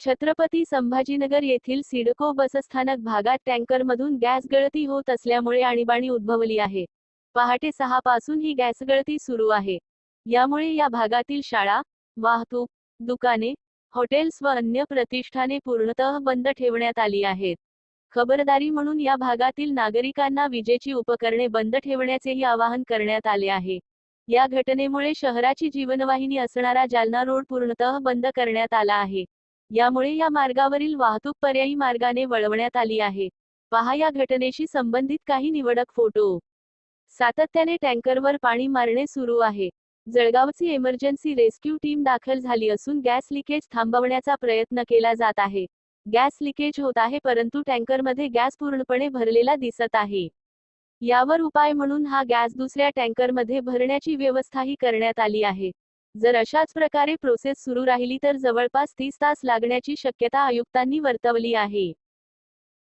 छत्रपती संभाजीनगर येथील सिडको बसस्थानक भागात टँकरमधून गॅस गळती होत असल्यामुळे आणीबाणी उद्भवली आहे. पहाटे 6 पासून ही गॅस गळती सुरू आहे. यामुळे या भागातील शाळा, वाहतूक, दुकाने, हॉटेल्स व अन्य प्रतिष्ठाने पूर्णतः बंद ठेवण्यात आली आहेत. खबरदारी म्हणून या भागातील नागरिकांना विजेची उपकरणे बंद ठेवण्याचेही आवाहन करण्यात आले आहे. या घटनेमुळे शहराची जीवनवाहिनी असणारा जालना रोड पूर्णतः बंद करण्यात आला आहे. यामुळे या मार्गावरील वाहतूक पर्यायी मार्गाने वळवण्यात आली आहे. पहा या घटनेशी संबंधित काही निवडक फोटो. सातत्याने टँकरवर पाणी मारणे सुरू आहे. जळगावची इमर्जन्सी रेस्क्यू टीम दाखल झाली असून गॅस लिकेज थांबवण्याचा प्रयत्न केला जात आहे. गॅस लिकेज होत आहे परंतु टँकरमध्ये गॅस पूर्णपणे भरलेला दिसत आहे. यावर उपाय म्हणून हा गॅस दुसऱ्या टँकरमध्ये भरण्याची व्यवस्थाही करण्यात आली आहे. जर अशाच प्रकारे प्रोसेस सुरू राहिली तर जवळपास 30 तास लागण्याची शक्यता आयुक्तांनी वर्तवली आहे.